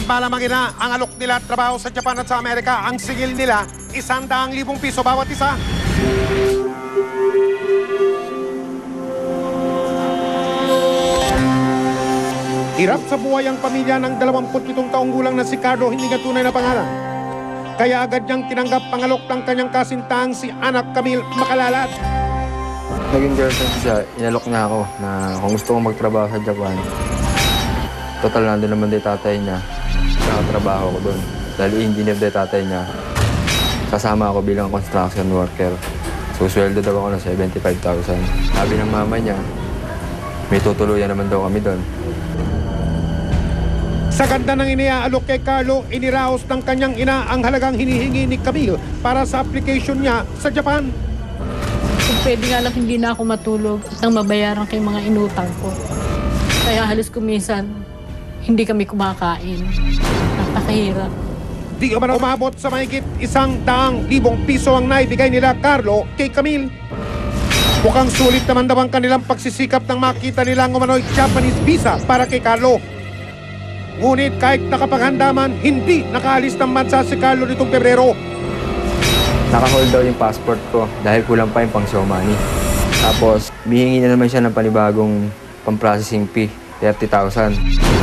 Sambalang magina ang alok nila at trabaho sa Japan at sa Amerika. Ang singil nila, 100,000 piso bawat isa. Hirap sa buhay ang pamilya ng 27 taong gulang na si Carlo, hindi nga tunay na pangalan. Kaya agad niyang tinanggap ang alok ng kanyang kasintahang si anak Camille Macalalat. Naging girlfriend siya, inalok niya ako na kung gusto kong magtrabaho sa Japan. Total, nandun naman din tatay niya. Nakatrabaho ko doon. Dahil engineer din tatay niya. Kasama ako bilang construction worker. So, sweldo daw ako ng 75,000. Sabi ng mama niya, may tutuluyan naman daw kami doon. Sa ganda ng iniaalok kay Carlo, iniraos ng kanyang ina ang halagang hinihingi ni Camille para sa application niya sa Japan. Kung pwede nga lang hindi na ako matulog at nang mabayaran kay mga inutang ko. Kaya halos kuminsan, hindi kami kumakain. Napakahirap. Di man umabot sa mahigit 100,000 piso ang naibigay nila Carlo kay Camille. Mukhang sulit naman daw ang kanilang pagsisikap nang makita nilang umano'y Japanese visa para kay Carlo. Ngunit kahit nakapaghanda man, hindi nakaalis ng bansa si Carlo nitong Pebrero. Naka-hold daw yung passport ko dahil kulang pa yung pang show money. Tapos, bihingi na naman siya ng panibagong pang-processing fee, 30,000.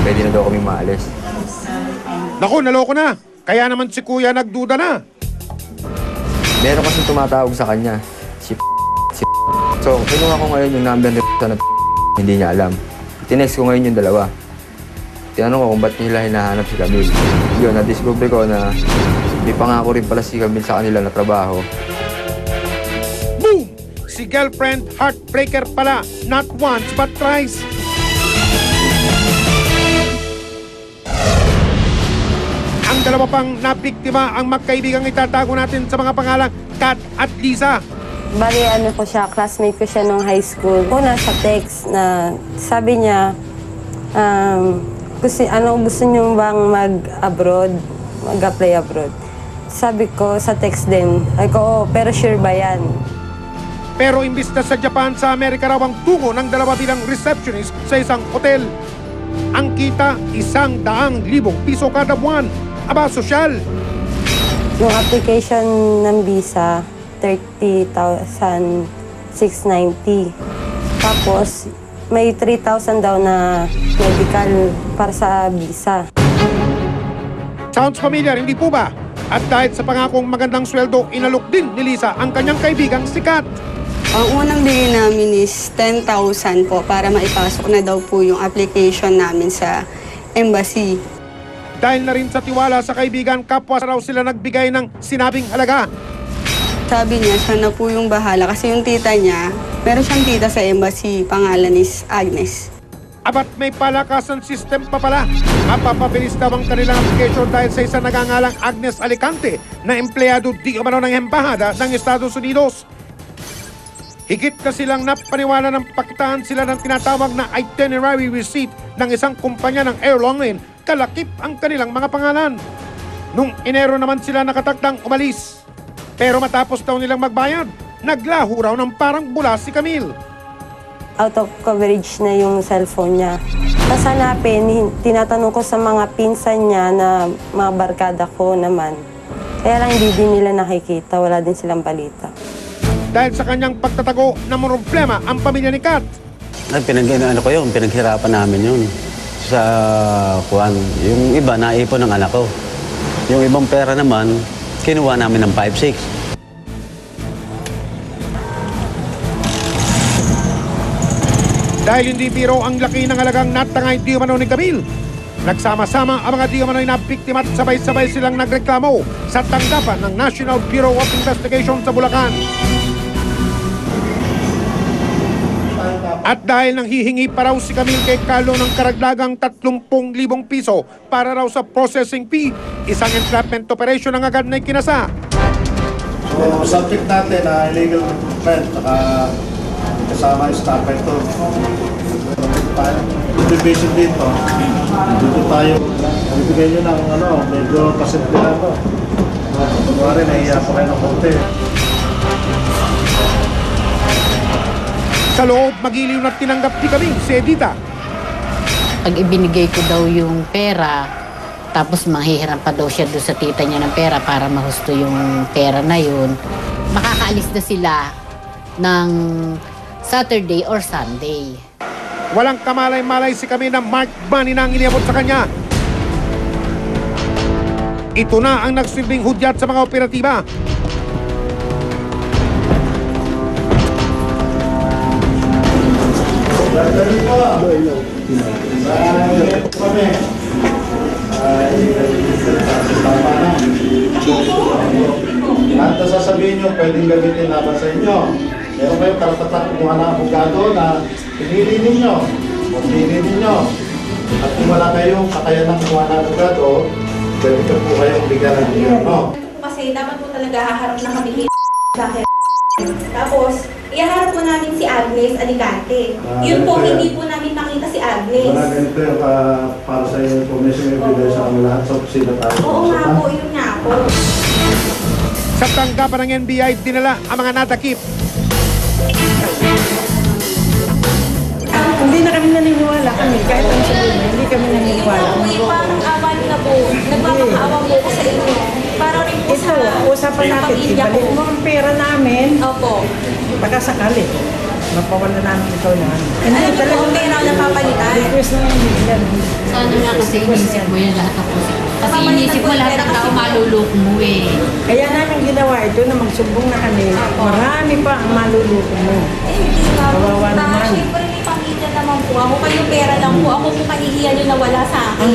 Pwede na daw kaming maalis. Naku, naloko na. Kaya naman si Kuya nagduda na. Meron kasi tumatawag sa kanya, si So, kinuha ko ngayon yung number ni na hindi niya alam. Tinext ko ngayon yung dalawa. Tinanong ko kung ba't nila hinahanap si Camille. Yun, na-discover ko na may pangako rin pala si Camille sa kanila na trabaho. Boom! Si girlfriend heartbreaker pala. Not once but twice. Ang dalawa pang nabiktima ang magkaibigang itatago natin sa mga pangalang Kat at Lisa. Bali, classmate ko siya nung high school. Una sa text na sabi niya, gusto niyo bang mag-abroad, mag-apply abroad? Sabi ko sa text din, ay ko, pero sure ba yan? Pero imbis na sa Japan, sa Amerika raw ang tungo ng dalawa bilang receptionist sa isang hotel. Ang kita, 100,000 piso kada buwan. Aba, sosyal. Yung application ng visa, 30,690. Tapos, may 3,000 daw na medical para sa visa. Sounds familiar, hindi po ba? At dahil sa pangakong magandang sweldo, inalok din ni Lisa ang kanyang kaibigang si Kat. Ang unang bigay namin is 10,000 po para maipasok na daw po yung application namin sa embassy. Dahil na rin sa tiwala sa kaibigan, kapwa raw sila nagbigay ng sinabing halaga. Sabi niya, siya na po yung bahala kasi yung tita niya, meron siyang tita sa embassy, pangalan is Agnes. Abat may palakasan system pa pala. Mapapabilis daw ang kanilang application dahil sa isang nagangalang Agnes Alicante na empleyado di umano ng Embahada ng Estados Unidos. Higit na silang napaniwala ng pakitaan sila ng tinatawag na itinerary receipt ng isang kumpanya ng airline, kalakip ang kanilang mga pangalan. Nung Enero naman sila nakatakdang umalis. Pero matapos daw nilang magbayad, naglaho raw ng parang bula si Camille. Out of coverage na yung cellphone niya. Tapos hanapin, tinatanong ko sa mga pinsan niya na mga barkada ko naman. Kaya lang hindi din nila nakikita, wala din silang balita. Dahil sa kanyang pagtatago, namumroblema ang pamilya ni Kat. Pinaghirapan namin yun. Sa yung iba naipon ng anak ko. Yung ibang pera naman, kinuha namin ng 5-6. Dahil hindi biro ang laki ng halagang natangay di umano ni Camille. Nagsama-sama ang mga di umano'y nabiktima at sabay-sabay silang nagreklamo sa tanggapan ng National Bureau of Investigation sa Bulacan. At dahil nang hihingi pa raw si Camille kay Carlo ng karagdagang 30,000 piso para raw sa processing fee, isang entrapment operation ang agad na ikinasa. So, subject natin na illegal rent, kasama yung staff ito. Division dito. Dito tayo. Bibigyan nyo ng medyo pasimplihan ko. Kunwari, nahiya pa kayo ng konti. Sa loob, magiliw na tinanggap ni Camille si Edita. Pag ibinigay ko daw yung pera, Tapos manghihiram pa daw siya doon sa tita niya ng pera para mahusto yung pera na yun. Makakaalis na sila ng Saturday or Sunday. Walang kamalay-malay si Camille na Mark Money na ang iniabot sa kanya. Ito na ang nagsilbing hudyat sa mga operatiba. Lahat na sasabihin nyo, pwedeng gamitin laban sa inyo. Meron kayong karapatan kumuha ng abogado na pinili ninyo. Kung pinili ninyo. At kung wala kayong kakayanang kumuha ng abogado, pwede ka po kayong bigyan ng gobyerno. Kasi dapat po talaga haharap na kami sa akin. Tapos, iharap po namin si Agnes Alicante. Yun po, hindi po namin makita si Agnes. Wala ganito yung para sa iyo information yung ibigay sa kami lahat sa opisina tayo. Oo nga po, yun nga po. Sa tanggapan ng NBI, dinala ang mga natakip. Hindi na kami naniniwala kami, kahit ang sabihin, hindi kami naniniwala. Ito po yung parang awa na po. Nagpapakaawa po ko sa inyo. Para rin po sa Usapan natin, pamilya ibalik ko. mo ang pera namin, Opo. pagkasakali, mapawala namin ikaw na. Alam niyo po, ang pera na papalitan. Request na hindi yan. Sana nga kasi inisip mo yan lahat ng puso. Kasi inisip mo lahat ng tao maluloko mo eh. Kaya namin ginawa ito na magsumbong na kami, marami pa ang maluluko mo. Hindi nga po. Kawawa naman. Siyempre may pamilya naman po. Ako kayo pera lang po. Ako po kahihiyan nyo na wala sa akin.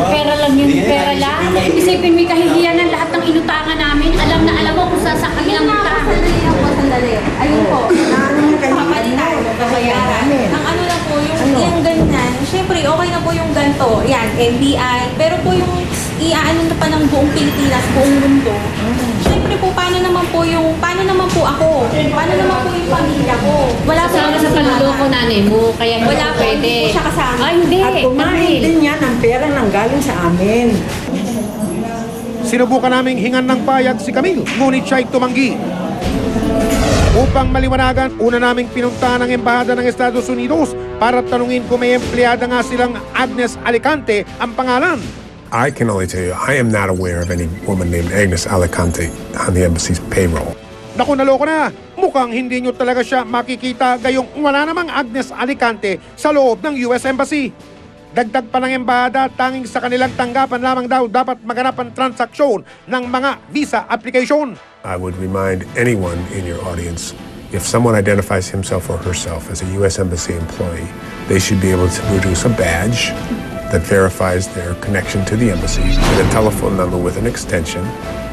Pera lang yun, pera lang. Isipin mo kahihiyan ng lahat ng inutangan namin. Alam na alam mo kung saan sa kanilang Ayun nga po, utang. sandali lang po, sandali. Ayun po. Ano yung kahihiyan Papalitan, mo? babayaran. namin. Ang ano na po, yung ganyan, syempre okay na po yung ganito. Yan, NBI. Pero po yung iaano na pa ng buong Pilipinas, buong mundo. Syempre po, paano naman po ako? Paano naman po yung pamilya ko? Wala po Kasama sa panluloko nanay mo, kaya hindi Wala ko po, pwede. hindi po siya kasama. Ay, hindi. At kumain din yan ang pera nang galing sa amin. Sinubukan naming hingan ng payag si Camille, ngunit siya'y tumanggi. Upang maliwanagan, una naming pinuntahan ang Embahada ng Estados Unidos para tanungin kung may empleyada nga silang Agnes Alicante ang pangalan. I can only tell you, I am not aware of any woman named Agnes Alicante on the embassy's payroll. Naku, naloko na. Mukhang hindi nyo talaga siya makikita gayong wala namang Agnes Alicante sa loob ng US Embassy. Dagdag pa ng embahada, tanging sa kanilang tanggapan lamang daw dapat maganap ang transaksyon ng mga visa application. I would remind anyone in your audience, if someone identifies himself or herself as a U.S. Embassy employee, they should be able to produce a badge that verifies their connection to the embassy and a telephone number with an extension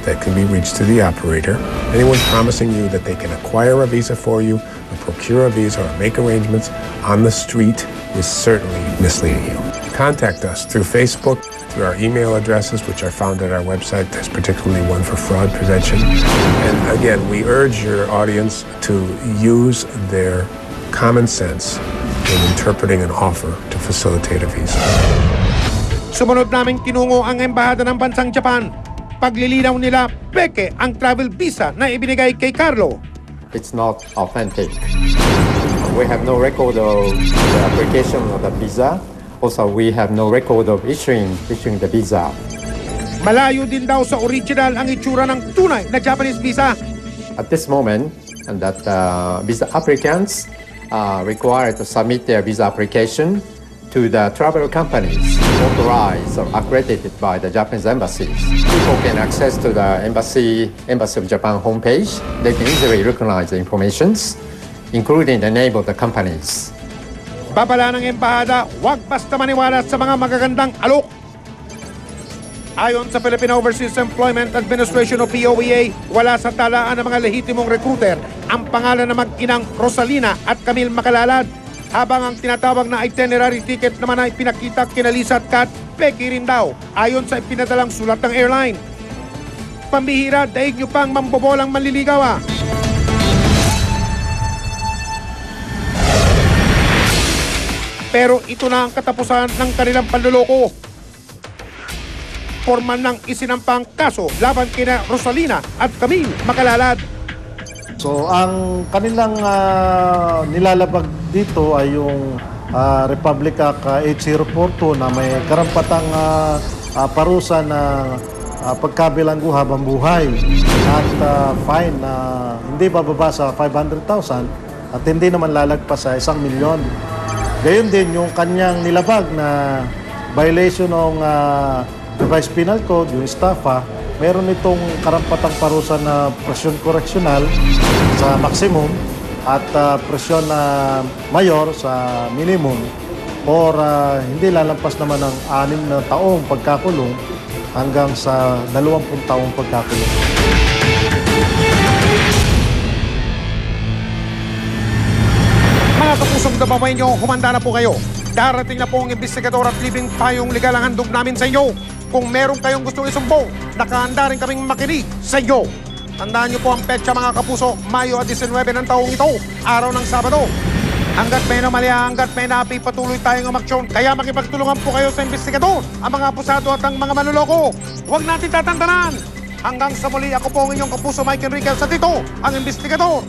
that can be reached to the operator. Anyone promising you that they can acquire a visa for you, or procure a visa, or make arrangements on the street is certainly misleading you. Contact us through Facebook, through our email addresses, which are found at our website. There's particularly one for fraud prevention. And again, we urge your audience to use their common sense in interpreting an offer to facilitate a visa. Sumunod naming tinungo ang embahada ng bansang Japan. Paglilinaw nila, peke ang travel visa na ibinigay kay Carlo. It's not authentic. We have no record of the application of the visa. Also, we have no record of issuing the visa. Malayo din daw sa original ang itsura ng tunay na Japanese visa. At this moment, and that visa applicants are required to submit their visa application to the travel companies authorized or accredited by the Japanese embassies. People can access to the Embassy of Japan homepage. They can easily recognize the informations, including the name of the companies. Babala ng embahada, huwag basta maniwala sa mga magagandang alok. Ayon sa Philippine Overseas Employment Administration o POEA, wala sa talaan ng mga lehitimong recruiter ang pangalan ng mag-inang Rosalina at Camille Macalalad. Habang ang tinatawag na itinerary ticket naman ay pinakita kina Lisa at Kat, peki rin daw, ayon sa ipinadalang sulat ng airline. Pambihira, daig nyo pang mambobolang manliligaw. Pero ito na ang katapusan ng kanilang panluloko. Formal nang isinampang kaso laban kina Rosalina at Camille Macalalad. So ang kanilang nilalabag dito ay yung Republic Act 8042 na may karampatang parusa na pagkabilanggo habang buhay at fine na hindi bababa sa 500,000 at hindi naman lalagpas sa 1 milyon. Gayon din yung kanyang nilabag na violation ng Revised Penal Code, yung estafa, meron itong karampatang parusa na presyon koreksyonal sa maximum at presyon na mayor sa minimum or hindi lalampas naman ng 6 na taong pagkakulong hanggang sa 20 taong pagkakulong. Mga kapusong dababay nyo, humanda na po kayo. Darating na po ang investigador at libing payong legal ang handog namin sa inyo. Kung meron kayong gustong isumbong, nakahanda rin kaming makinig sa inyo. Tandaan nyo po ang petsa mga kapuso, Mayo 19 ng taong ito, araw ng Sabado. Hanggat may namalya, hanggat may napi, patuloy tayong umaksyon. Kaya makipagtulungan po kayo sa investigador, ang mga apusado at ang mga manloloko. Huwag natin tatantanan. Hanggang sa muli, ako po ang inyong kapuso Mike Enriquez at ito, ang investigador.